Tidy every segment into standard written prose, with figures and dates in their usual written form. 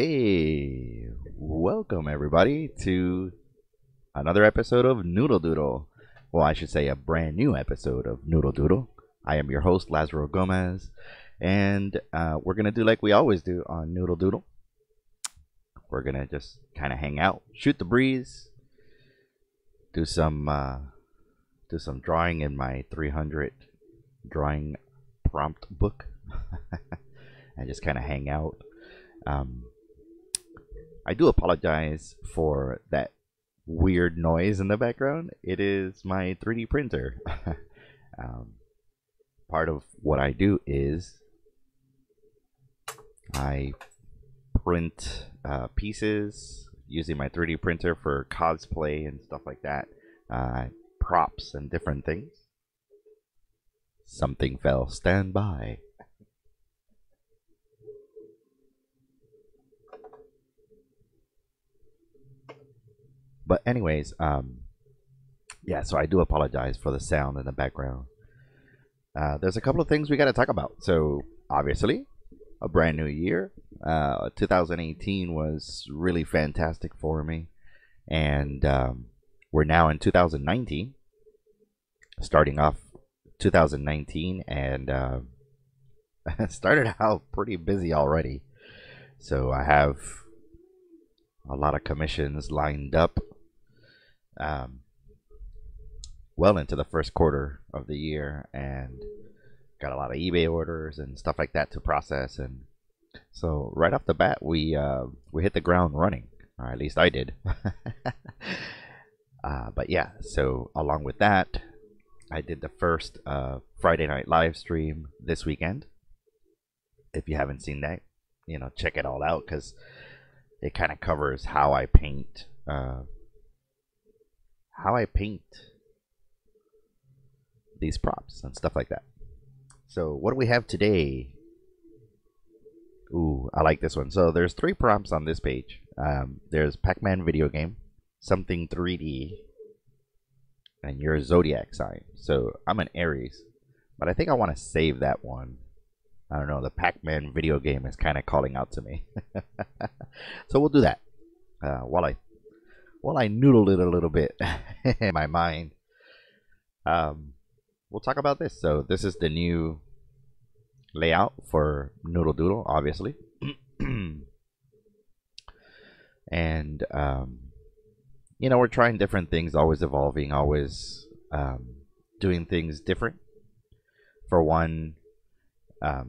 Hey, welcome everybody to another episode of Noodle Doodle. Well, I should say a brand new episode of Noodle Doodle. I am your host, Lazaro Gomez, and we're going to do like we always do on Noodle Doodle. We're going to just kind of hang out, shoot the breeze, do some drawing in my 300 drawing prompt book, and just kind of hang out. I do apologize for that weird noise in the background. It is my 3D printer. Part of what I do is I print pieces using my 3D printer for cosplay and stuff like that. Props and different things. Something fell. Stand by. But anyways, yeah, so I do apologize for the sound in the background. There's a couple of things we got to talk about. So obviously, a brand new year. 2018 was really fantastic for me. And we're now in 2019. Starting off 2019 and started out pretty busy already. So I have a lot of commissions lined up. Well into the first quarter of the year, and got a lot of eBay orders and stuff like that to process. And so right off the bat, we hit the ground running, or at least I did. But yeah, so along with that, I did the first Friday night live stream this weekend. If you haven't seen that, check it all out, because it kind of covers how I paint these props and stuff like that. So what do we have today? Ooh, I like this one. So there's 3 prompts on this page. There's Pac-Man video game, something 3D, and your zodiac sign. So I'm an Aries, but I think I want to save that one. I don't know, the Pac-Man video game is kind of calling out to me. So we'll do that while I noodle it a little bit in my mind. We'll talk about this. So this is the new layout for Noodle Doodle, obviously. And we're trying different things, always evolving, always doing things different. For one, I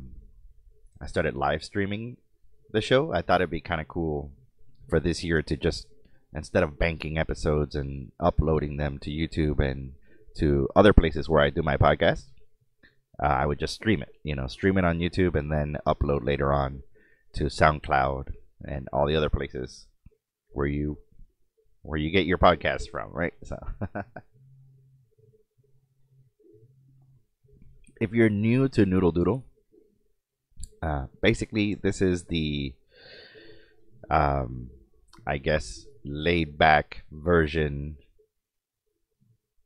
started live streaming the show. I thought it'd be kind of cool for this year to just, instead of banking episodes and uploading them to YouTube and to other places where I do my podcast, I would just stream it, stream it on YouTube and then upload later on to SoundCloud and all the other places where you get your podcast from, right? So if you're new to Noodle Doodle, basically this is the I guess laid back version,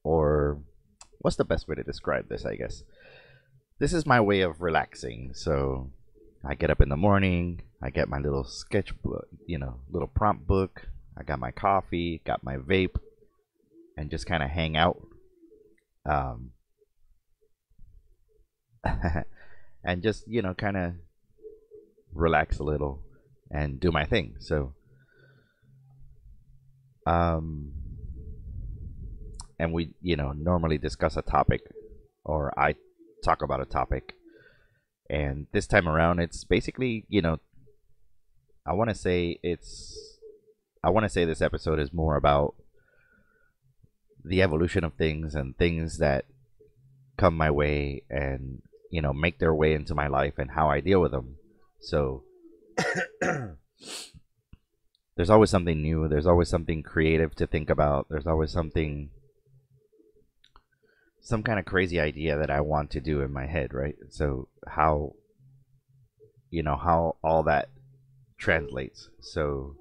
or what's the best way to describe this? I guess this is my way of relaxing. So I get up in the morning, I get my little sketchbook, little prompt book, I got my coffee, got my vape, and just kind of hang out, and just kind of relax a little and do my thing. So and we normally discuss a topic, or I talk about a topic, and this time around it's basically I want to say this episode is more about the evolution of things and things that come my way and make their way into my life and how I deal with them. So there's always something new, there's always something creative to think about, there's always some kind of crazy idea that I want to do in my head, right? So how all that translates. So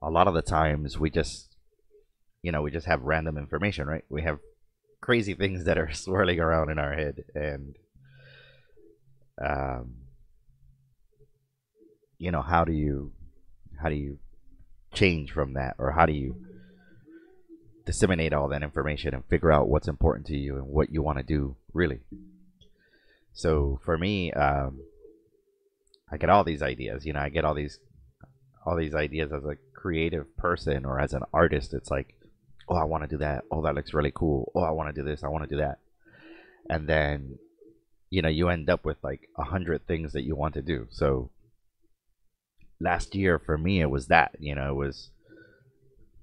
a lot of the times we just have random information, right? We have crazy things that are swirling around in our head, and how do you change from that, or how do you disseminate all that information and figure out what's important to you and what you want to do really. So for me, I get all these ideas. I get all these ideas as a creative person or as an artist. It's like, oh, I want to do that. Oh, that looks really cool. Oh, I want to do this. I want to do that. And then, you end up with like 100 things that you want to do. So last year for me, it was that. It was,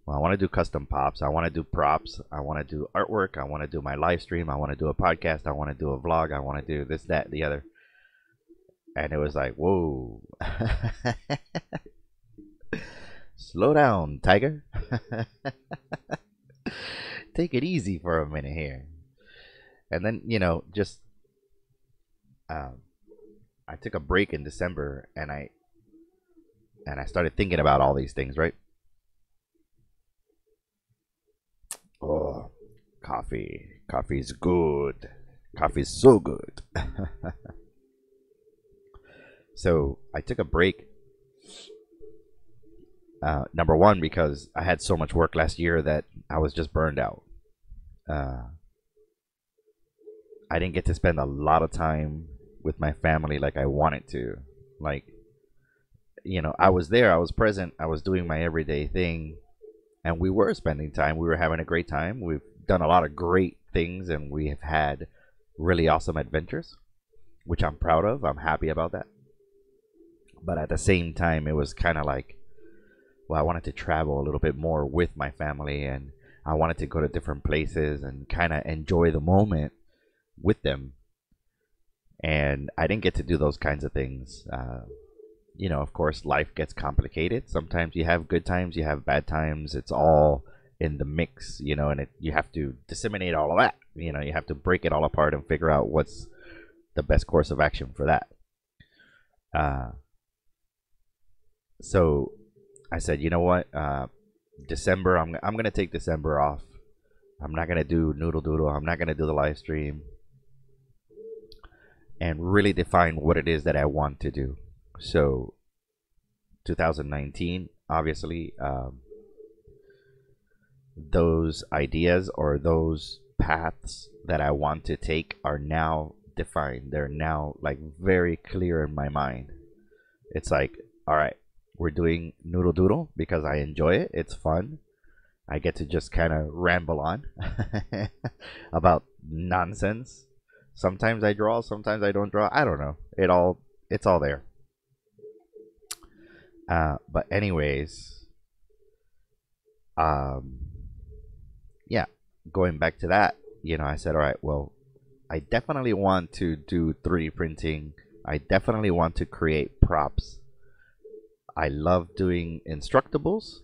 well, I want to do custom pops. I want to do props. I want to do artwork. I want to do my live stream. I want to do a podcast. I want to do a vlog. I want to do this, that, the other. And it was like, whoa. Slow down, Tiger. Take it easy for a minute here. And then, just I took a break in December, and I started thinking about all these things, right? Oh, coffee. Coffee's good. Coffee's so good. So I took a break. Number one, because I had so much work last year that I was just burned out. I didn't get to spend a lot of time with my family like I wanted to. Like, I was there, I was present, I was doing my everyday thing, and we were spending time. We were having a great time. We've done a lot of great things, and we have had really awesome adventures, which I'm proud of. I'm happy about that. But at the same time, it was kind of like, well, I wanted to travel a little bit more with my family, and I wanted to go to different places and kind of enjoy the moment with them. And I didn't get to do those kinds of things. Of course, life gets complicated. Sometimes you have good times, you have bad times. It's all in the mix, and you have to disseminate all of that. You have to break it all apart and figure out what's the best course of action for that. So I said, you know what? December, I'm gonna take December off. I'm not gonna do Noodle Doodle. I'm not gonna do the live stream, and really define what it is that I want to do. So 2019, obviously, those ideas or those paths that I want to take are now defined. They're now like very clear in my mind. It's like, all right, we're doing Noodle Doodle because I enjoy it. It's fun. I get to just kind of ramble on about nonsense. Sometimes I draw, sometimes I don't draw. I don't know. It's all there. But anyways, yeah, going back to that, I said, all right, well, I definitely want to do 3D printing. I definitely want to create props. I love doing Instructables.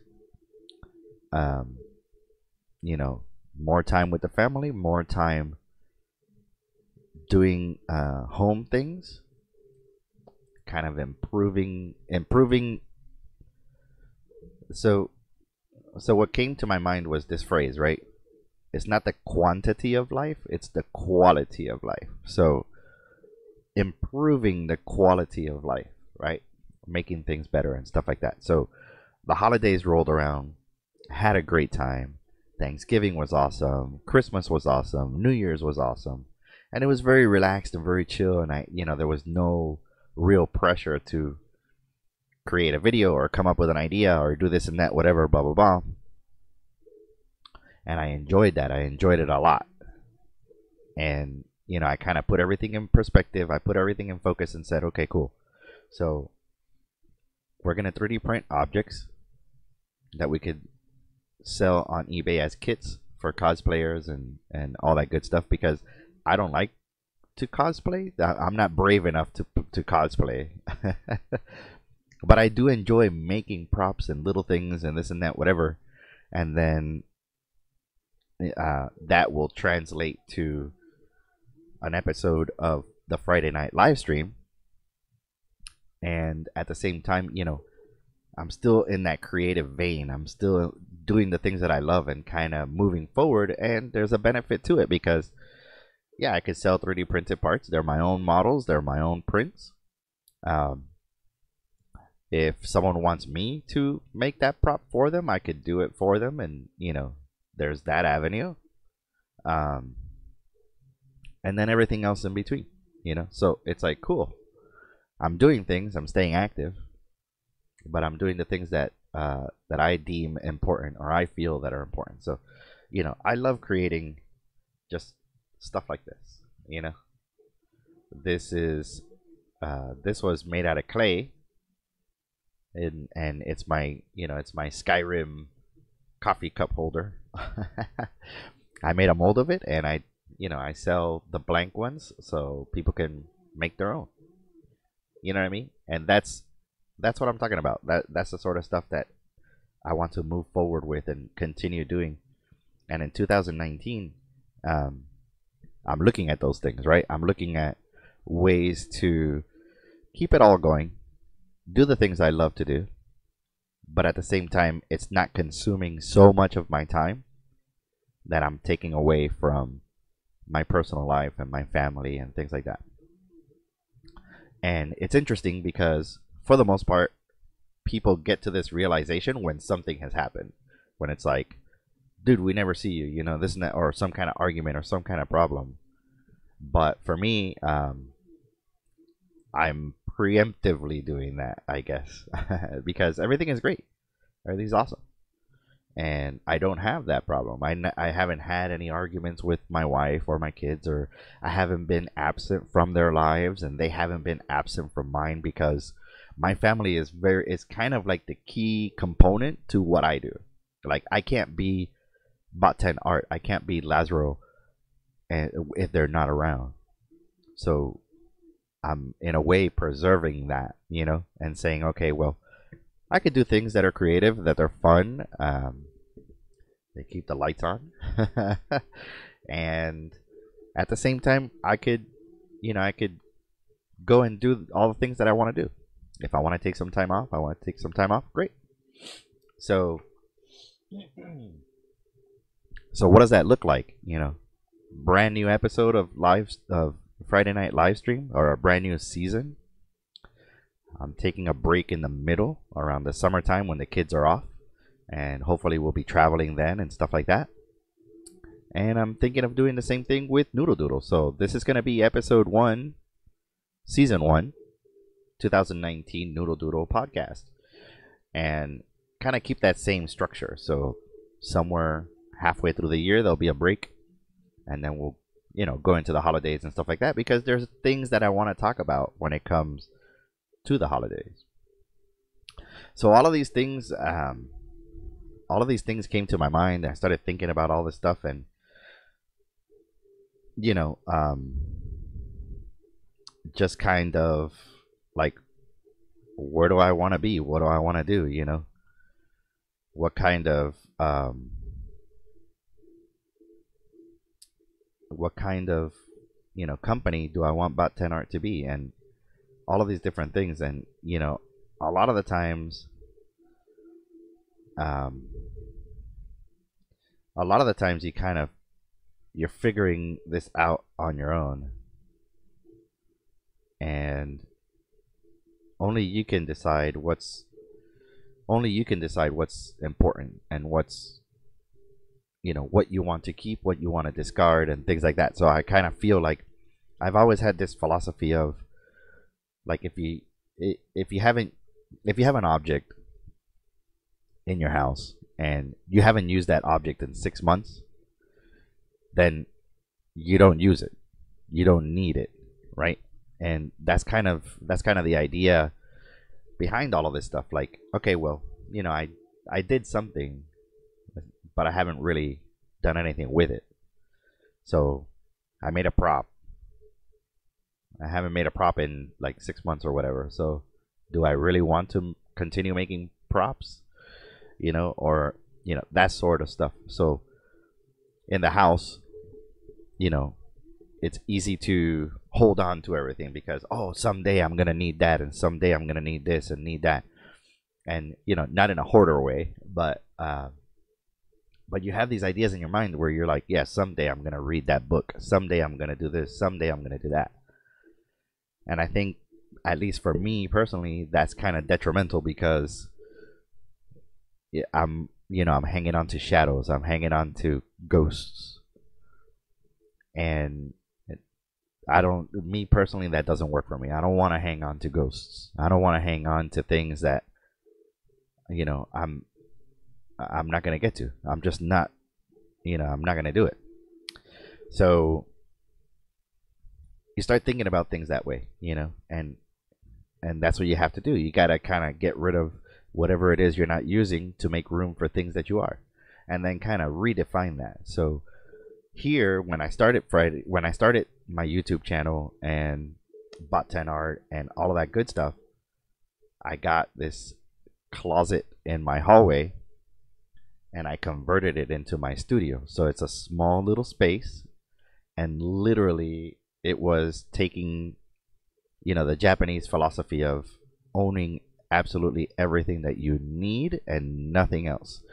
More time with the family, more time doing home things, kind of improving. So what came to my mind was this phrase, right? It's not the quantity of life, it's the quality of life. So improving the quality of life, right? Making things better and stuff like that. So the holidays rolled around, had a great time. Thanksgiving was awesome. Christmas was awesome. New Year's was awesome. And it was very relaxed and very chill. And there was no real pressure to create a video or come up with an idea or do this and that, whatever, blah, blah, blah. And I enjoyed that. I enjoyed it a lot. And, I kind of put everything in perspective. I put everything in focus and said, okay, cool. So we're going to 3D print objects that we could sell on eBay as kits for cosplayers and all that good stuff, because I don't like to cosplay. I'm not brave enough to cosplay. But I do enjoy making props and little things and this and that, whatever. And then that will translate to an episode of the Friday night live stream. And at the same time, I'm still in that creative vein. I'm still doing the things that I love and kind of moving forward. And there's a benefit to it because, yeah, I could sell 3D printed parts. They're my own models. They're my own prints. If someone wants me to make that prop for them, I could do it for them, and there's that avenue. Um, and then everything else in between. So it's like cool. I'm doing things. I'm staying active, but I'm doing the things that I deem important or I feel that are important. So, I love creating just stuff like this. This is this was made out of clay, and it's my Skyrim coffee cup holder. I made a mold of it, and I sell the blank ones so people can make their own. You know what I mean? And that's what I'm talking about. That's the sort of stuff that I want to move forward with and continue doing. And in 2019, I'm looking at those things, right? I'm looking at ways to keep it all going, do the things I love to do, but at the same time, it's not consuming so much of my time that I'm taking away from my personal life and my family and things like that. And it's interesting because for the most part, people get to this realization when something has happened, when it's like, dude, we never see you, this and that, or some kind of argument or some kind of problem. But for me, I'm preemptively doing that, I guess, because everything is great. Everything's awesome. And I don't have that problem. I haven't had any arguments with my wife or my kids, or I haven't been absent from their lives, and they haven't been absent from mine, because my family is kind of like the key component to what I do. Like, I can't be BOT10ART. I can't be Lazaro if they're not around. So I'm in a way preserving that, and saying, okay, well, I could do things that are creative, that are fun. They keep the lights on, and at the same time, I could go and do all the things that I want to do. If I want to take some time off, I want to take some time off. Great. So what does that look like? Brand new episode of Friday night live stream, or a brand new season. I'm taking a break in the middle around the summertime when the kids are off, and hopefully we'll be traveling then and stuff like that. And I'm thinking of doing the same thing with Noodle Doodle. So this is going to be episode 1, season 1, 2019 Noodle Doodle podcast, and kind of keep that same structure. So somewhere halfway through the year, there'll be a break, and then we'll go into the holidays and stuff like that, because there's things that I want to talk about when it comes to the holidays. So all of these things came to my mind. I started thinking about all this stuff, and just kind of like, where do I want to be? What do I want to do? What kind of company do I want BOT10ART to be? And all of these different things. And a lot of the times you're figuring this out on your own, and only you can decide what's important, and what's what you want to keep, what you want to discard, and things like that. So I kind of feel like I've always had this philosophy of, like, if you have an object in your house and you haven't used that object in 6 months, then you don't use it. You don't need it, right? And that's kind of the idea behind all of this stuff. Like, okay, well, I did something, but I haven't really done anything with it. So I made a prop. I haven't made a prop in like 6 months or whatever. So do I really want to continue making props? Or that sort of stuff. So in the house, it's easy to hold on to everything, because, oh, someday I'm going to need that, and someday I'm going to need this and need that. And, not in a hoarder way, but you have these ideas in your mind where you're like, yeah, someday I'm going to read that book. Someday I'm going to do this. Someday I'm going to do that. And I think at least for me personally, that's kind of detrimental because I'm, I'm hanging on to shadows. I'm hanging on to ghosts, and I don't. Me personally, that doesn't work for me. I don't want to hang on to ghosts. I don't want to hang on to things that, I'm not gonna get to. I'm just not. I'm not gonna do it. So you start thinking about things that way, and that's what you have to do. You gotta kind of get rid of whatever it is you're not using to make room for things that you are, and then kind of redefine that. So here, when I started my YouTube channel and BOT10ART and all of that good stuff, I got this closet in my hallway and I converted it into my studio. So it's a small little space, and literally it was taking, the Japanese philosophy of owning absolutely everything that you need and nothing else.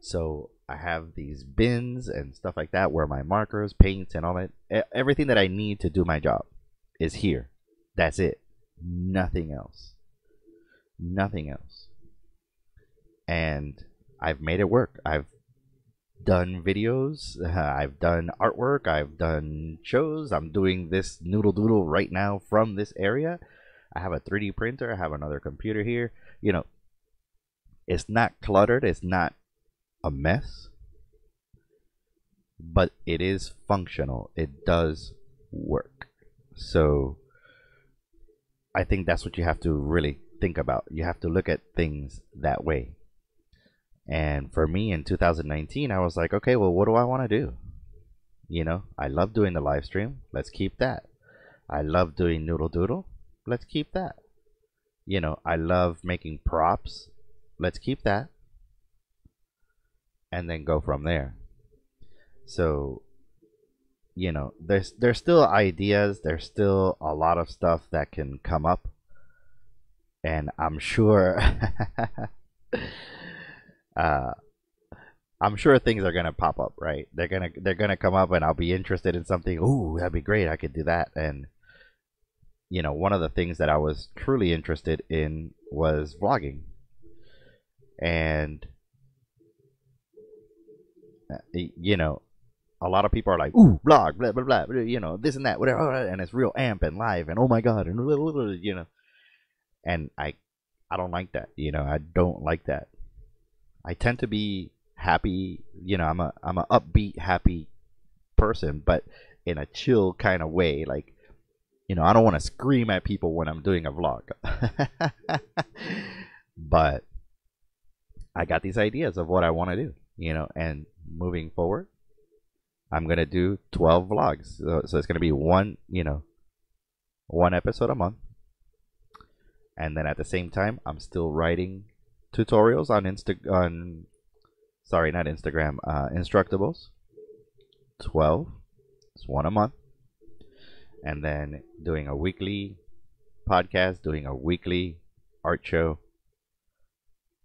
So I have these bins and stuff like that where my markers, paints, and all that, everything that I need to do my job is here. That's it. Nothing else. Nothing else. And I've made it work. I've done videos, I've done artwork, I've done shows. I'm doing this noodle doodle right now from this area. I have a 3D printer. I have another computer here. It's not cluttered. It's not a mess, but it is functional. It does work. So I think that's what you have to really think about. You have to look at things that way. And for me in 2019, I was like, okay, well, what do I want to do? I love doing the live stream. Let's keep that. I love doing Noodle Doodle. Let's keep that. I love making props. Let's keep that. And then go from there. So, there's still ideas. There's still a lot of stuff that can come up. And I'm sure... I'm sure things are gonna pop up, right? They're gonna come up, and I'll be interested in something. Ooh, that'd be great. I could do that. And one of the things that I was truly interested in was vlogging, and a lot of people are like, ooh, vlog, blah blah blah, this and that, whatever, and it's real amp and live, and oh my god, and and I don't like that. I don't like that. I tend to be happy, I'm a upbeat, happy person, but in a chill kind of way. Like, I don't want to scream at people when I'm doing a vlog. But I got these ideas of what I want to do, and moving forward, I'm going to do 12 vlogs. So it's going to be one episode a month. And then at the same time, I'm still writing tutorials on Instructables. 12. It's one a month. And then doing a weekly podcast, doing a weekly art show.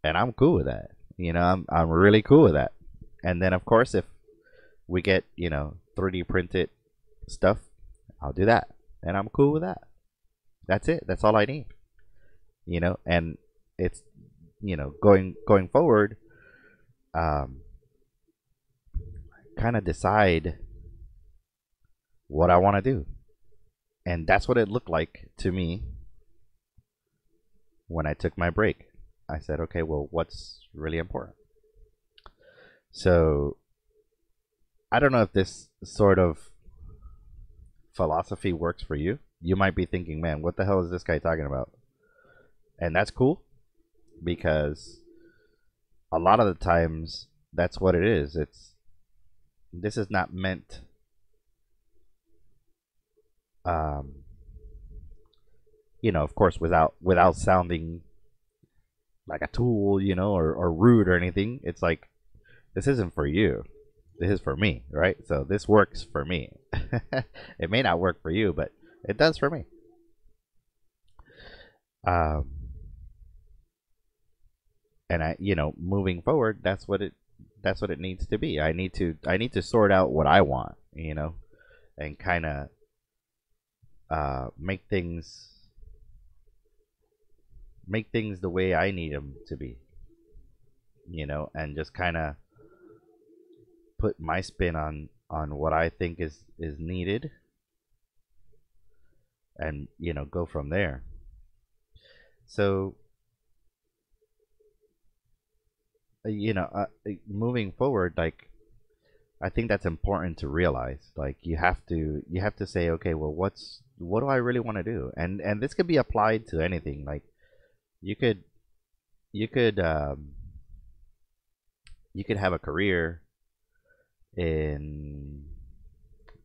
And I'm cool with that. I'm really cool with that. And then of course, if we get, 3D printed stuff, I'll do that. And I'm cool with that. That's it. That's all I need. And it's, going forward, kind of decide what I want to do. And that's what it looked like to me when I took my break. I said, okay, well, what's really important? So I don't know if this sort of philosophy works for you. You might be thinking, man, what the hell is this guy talking about? And that's cool, because a lot of the times that's what it is. This is not meant of course, without sounding like a tool, or rude or anything. It's like, this isn't for you. This is for me, right? So this works for me. It may not work for you, but it does for me. And I, moving forward, that's what it needs to be. I need to sort out what I want, and kind of make things make things the way I need them to be, and just kind of put my spin on what I think is needed, and go from there. So moving forward, like, I think that's important to realize. Like, you have to say, okay, well, what do I really want to do? And this could be applied to anything. Like, you could you could you could have a career in,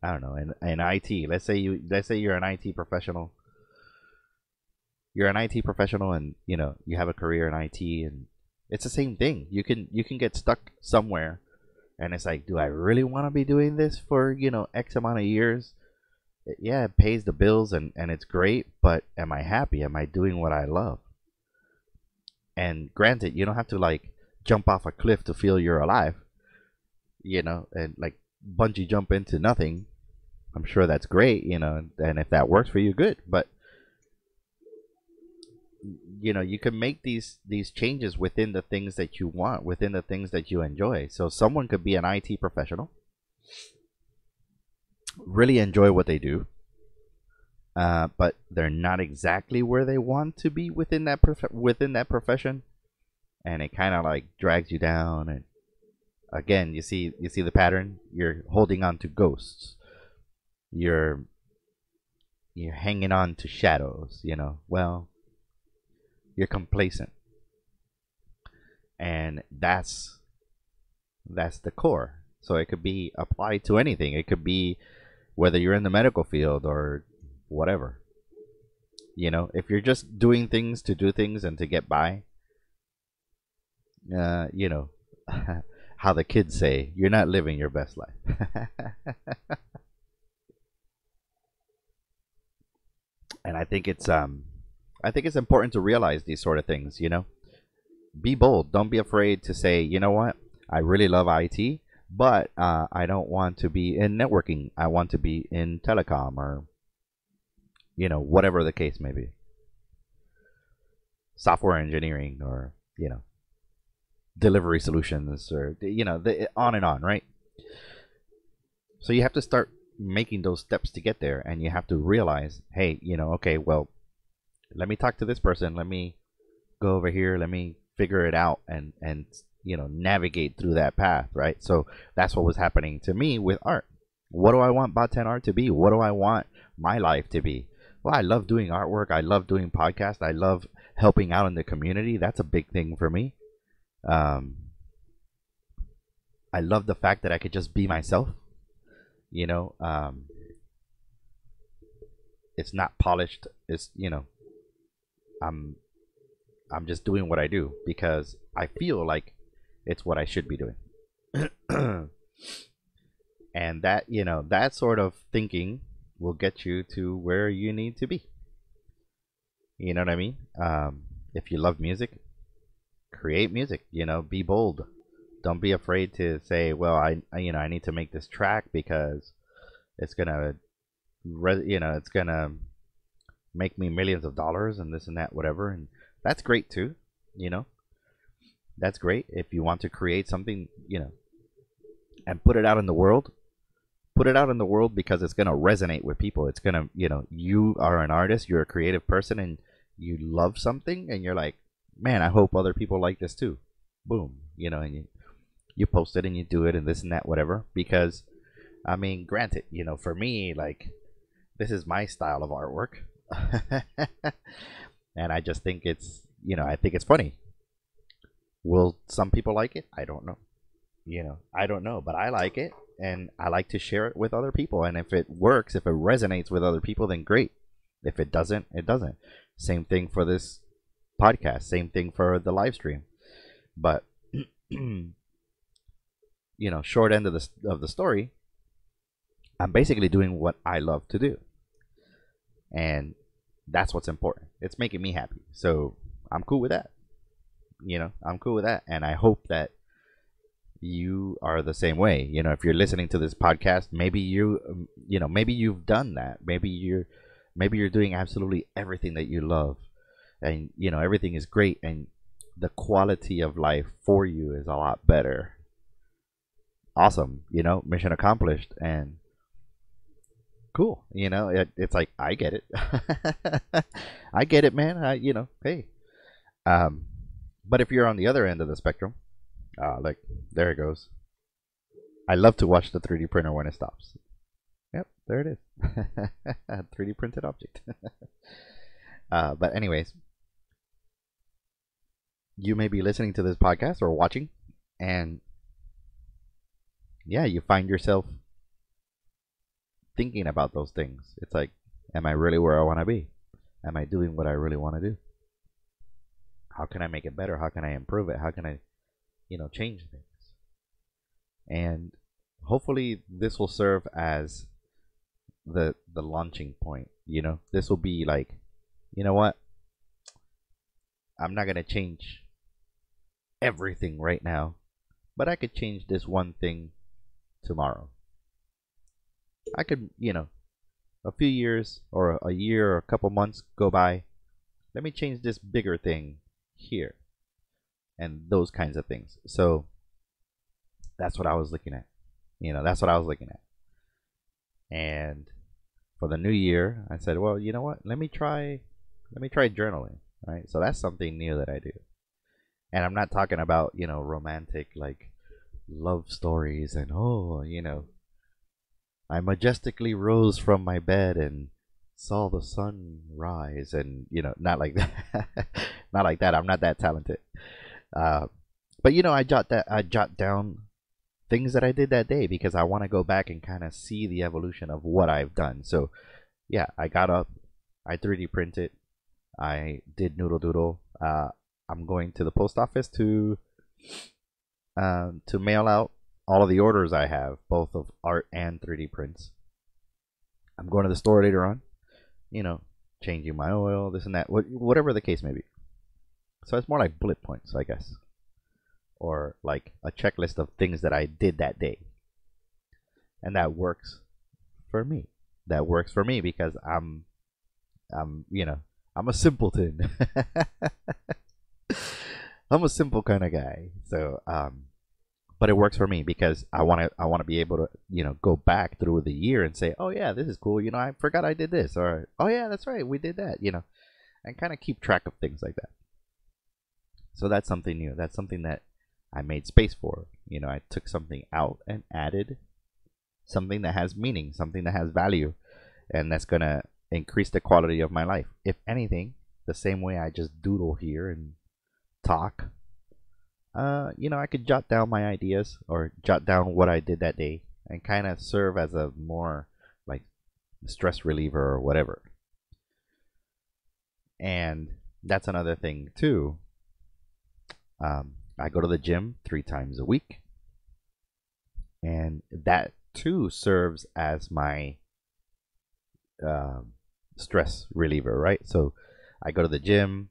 I don't know, in IT. Let's say you're an IT professional. You're an IT professional, and you have a career in IT, and it's the same thing. You can get stuck somewhere, and it's like, do I really want to be doing this for X amount of years? Yeah, it pays the bills, and it's great, but am I happy? Am I doing what I love? And granted, you don't have to like jump off a cliff to feel you're alive, and like bungee jump into nothing. I'm sure that's great, and if that works for you, good. But you can make these changes within the things that you want, within the things that you enjoy. So someone could be an IT professional, really enjoy what they do, but they're not exactly where they want to be within that profession, and it kind of like drags you down. And again, you see the pattern. You're holding on to ghosts. You're hanging on to shadows. Well, you're complacent, and that's the core. So it could be applied to anything. It could be whether you're in the medical field or whatever. If you're just doing things to do things and to get by, uh, you know, how the kids say, you're not living your best life. And I think it's important to realize these sort of things. Be bold. Don't be afraid to say, you know what, I really love IT, but I don't want to be in networking. I want to be in telecom, or whatever the case may be, software engineering, or delivery solutions, or on and on, right? So you have to start making those steps to get there, and you have to realize, hey, okay, well, let me talk to this person, let me go over here, let me figure it out, and navigate through that path, right? So that's what was happening to me with art. What do I want BOT10ART to be? What do I want my life to be? Well, I love doing artwork, I love doing podcasts, I love helping out in the community. That's a big thing for me. um, I love the fact that I could just be myself. you know um, it's not polished. I'm I'm just doing what I do because I feel like it's what I should be doing. And that sort of thinking will get you to where you need to be. You know what I mean? If you love music, create music. Be bold. Don't be afraid to say, well, I need to make this track because it's gonna it's gonna make me millions of dollars and this and that, whatever. And that's great too. you know that's great if you want to create something, and put it out in the world. Put it out in the world because it's going to resonate with people. It's going to, you are an artist, you're a creative person, and you love something, and you're like, man, I hope other people like this too. Boom. And you post it and you do it and this and that, whatever. Because, I mean, granted, for me, like, this is my style of artwork. And I just think I think it's funny. Will some people like it? I don't know. I don't know, but I like it, and I like to share it with other people. And if it works, if it resonates with other people, then great. If it doesn't, it doesn't. Same thing for this podcast. Same thing for the live stream. But short end of the story, I'm basically doing what I love to do, and that's what's important. It's making me happy, so I'm cool with that. I'm cool with that, and I hope that you are the same way. If you're listening to this podcast, maybe maybe you've done that. Maybe you're doing absolutely everything that you love, and everything is great, and the quality of life for you is a lot better. Awesome, mission accomplished, and cool. It's like, I get it. I get it, man. Hey. But if you're on the other end of the spectrum, like, there it goes. I love to watch the 3D printer when it stops. Yep, there it is. 3D printed object. But anyways, you may be listening to this podcast or watching, and yeah, you find yourself thinking about those things. It's like, am I really where I want to be? Am I doing what I really want to do? How can I make it better? How can I improve it? How can I, change things? And hopefully this will serve as the launching point. This will be like, you know what? I'm not going to change everything right now, but I could change this one thing tomorrow. I could, a few years or a year or a couple months go by. Let me change this bigger thing here, and those kinds of things. So that's what I was looking at. That's what I was looking at. And for the new year, I said, well, you know what? Let me try journaling. Right? So that's something new that I do. And I'm not talking about, romantic, like, love stories and, I majestically rose from my bed and saw the sun rise, and not like that. Not like that. I'm not that talented. But I jot down things that I did that day, because I want to go back and kind of see the evolution of what I've done. So yeah, I got up, I 3D printed, I did Noodle Doodle. I'm going to the post office to mail out all of the orders I have, both of art and 3D prints. I'm going to the store later on, changing my oil, this and that, whatever the case may be. So it's more like bullet points, I guess, or like a checklist of things that I did that day. And that works for me. That works for me because I'm a simpleton. I'm a simple kind of guy. So, but it works for me because I want to be able to, go back through the year and say, oh yeah, this is cool. I forgot I did this, or oh yeah, that's right, we did that. And kind of keep track of things like that. So that's something new. That's something that I made space for. I took something out and added something that has meaning, something that has value, and that's gonna increase the quality of my life. If anything, the same way I just doodle here and talk, I could jot down my ideas or jot down what I did that day and kind of serve as a more like stress reliever or whatever. And that's another thing too. I go to the gym 3 times a week, and that too serves as my stress reliever, right? So I go to the gym,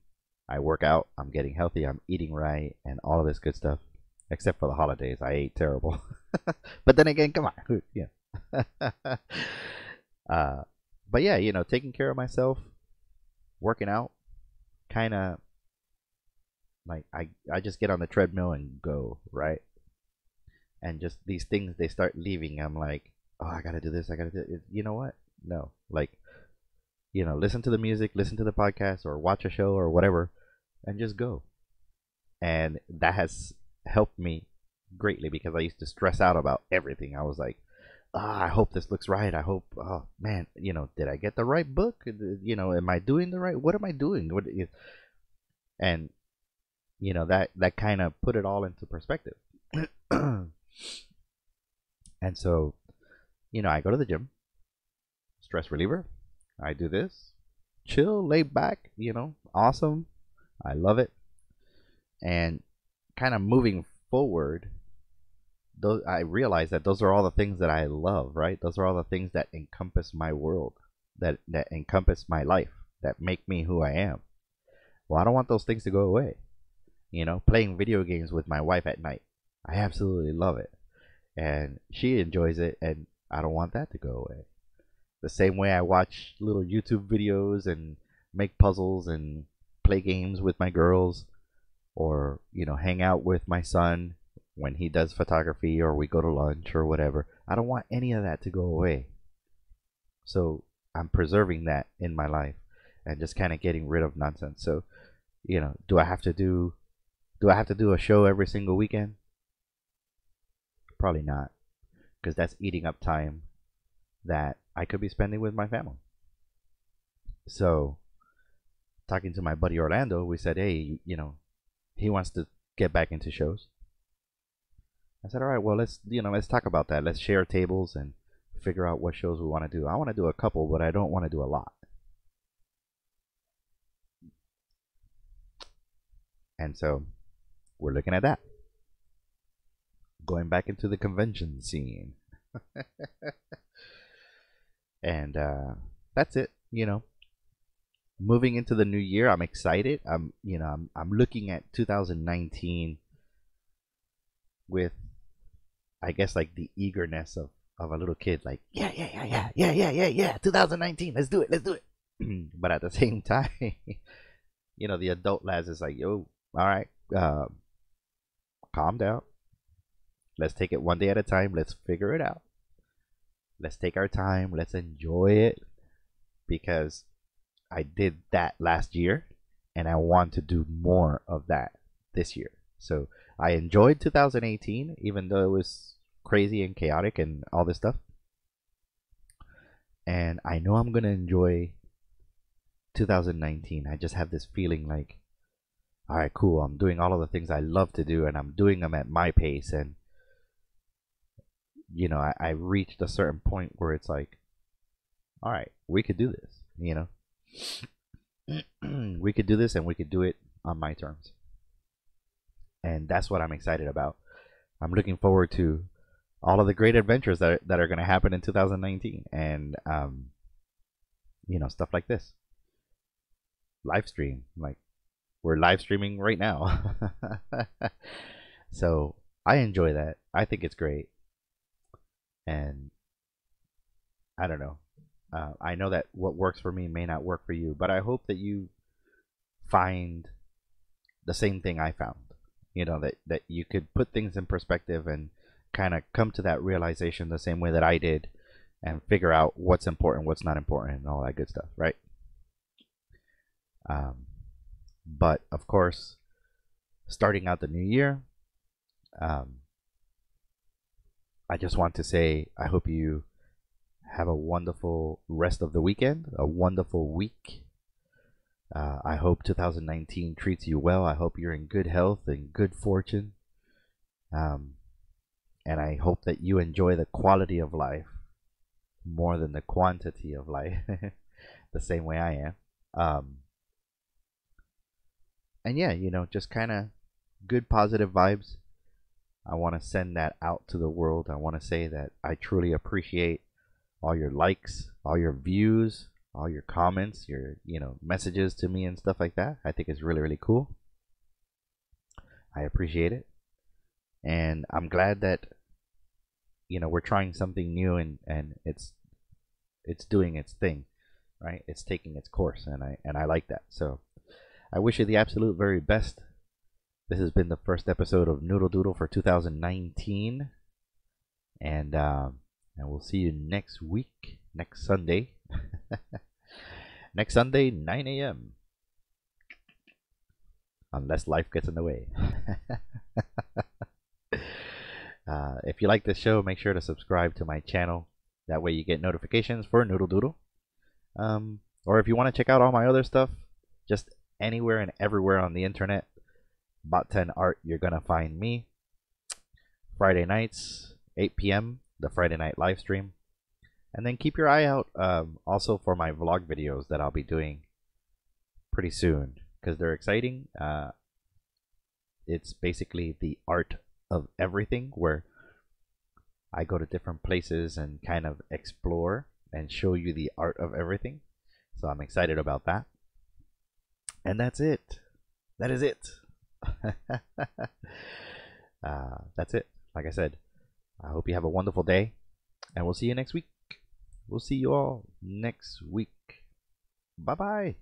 I work out, I'm getting healthy, I'm eating right, and all of this good stuff. Except for the holidays, I ate terrible. But then again, come on, yeah. But yeah, taking care of myself, working out, kind of like I just get on the treadmill and go, right? And just these things, they start leaving. I'm like, oh, I gotta do this, I gotta do it. You know what? No, like, listen to the music, listen to the podcast, or watch a show or whatever, and just go. And that has helped me greatly because I used to stress out about everything. I was like, I hope this looks right. I hope, oh man, did I get the right book? Am I doing the right? What am I doing? And that kind of put it all into perspective. And so, I go to the gym, stress reliever. I do this, chill, lay back, awesome. I love it. And kind of moving forward, I realize that those are all the things that I love, right? Those are all the things that encompass my world, that encompass my life, that make me who I am. Well, I don't want those things to go away. Playing video games with my wife at night, I absolutely love it. And she enjoys it, and I don't want that to go away. The same way I watch little YouTube videos and make puzzles and play games with my girls, or hang out with my son when he does photography, or we go to lunch or whatever. I don't want any of that to go away. So I'm preserving that in my life and just kind of getting rid of nonsense. So, do I have to do a show every single weekend? Probably not, because that's eating up time that I could be spending with my family. So, talking to my buddy Orlando, we said, hey, he wants to get back into shows. I said, all right, well, let's talk about that. Let's share tables and figure out what shows we want to do. I want to do a couple, but I don't want to do a lot. And so we're looking at that. Going back into the convention scene. And that's it, Moving into the new year, I'm excited. I'm looking at 2019 with, I guess, like the eagerness of a little kid, like, yeah, 2019, let's do it. But at the same time, the adult Laz is like, yo, all right, calm down. Let's take it one day at a time. Let's figure it out. Let's take our time. Let's enjoy it, because I did that last year, and I want to do more of that this year. So I enjoyed 2018, even though it was crazy and chaotic and all this stuff. And I know I'm going to enjoy 2019. I just have this feeling like, all right, cool. I'm doing all of the things I love to do, and I'm doing them at my pace. And, I reached a certain point where it's like, all right, we could do this, we could do this, and we could do it on my terms. And that's what I'm excited about. I'm looking forward to all of the great adventures that are going to happen in 2019, and stuff like this. Live stream, like we're live streaming right now. So I enjoy that. I think it's great, and I don't know. I know that what works for me may not work for you, but I hope that you find the same thing I found. That you could put things in perspective and kind of come to that realization the same way that I did, and figure out what's important, what's not important, and all that good stuff, right? But of course, starting out the new year, I just want to say I hope you have a wonderful rest of the weekend, a wonderful week. I hope 2019 treats you well. I hope you're in good health and good fortune. And I hope that you enjoy the quality of life more than the quantity of life, the same way I am. And yeah, just kind of good positive vibes. I want to send that out to the world. I want to say that I truly appreciate all your likes, all your views, all your comments, your messages to me and stuff like that. I think it's really, really cool. I appreciate it, and I'm glad that we're trying something new, and it's doing its thing, right? It's taking its course, and I like that. So I wish you the absolute very best. This has been the first episode of Noodle Doodle for 2019, and we'll see you next week, next Sunday. Next Sunday, 9 a.m. Unless life gets in the way. If you like this show, make sure to subscribe to my channel. That way you get notifications for Noodle Doodle. Or if you want to check out all my other stuff, just anywhere and everywhere on the internet, BOT10ART, you're going to find me. Friday nights, 8 p.m., the Friday night live stream. And then keep your eye out also for my vlog videos that I'll be doing pretty soon, because they're exciting. It's basically the art of everything, where I go to different places and kind of explore and show you the art of everything. So I'm excited about that. And that's it. That is it. That's it. Like I said, I hope you have a wonderful day, and we'll see you next week. We'll see you all next week. Bye-bye.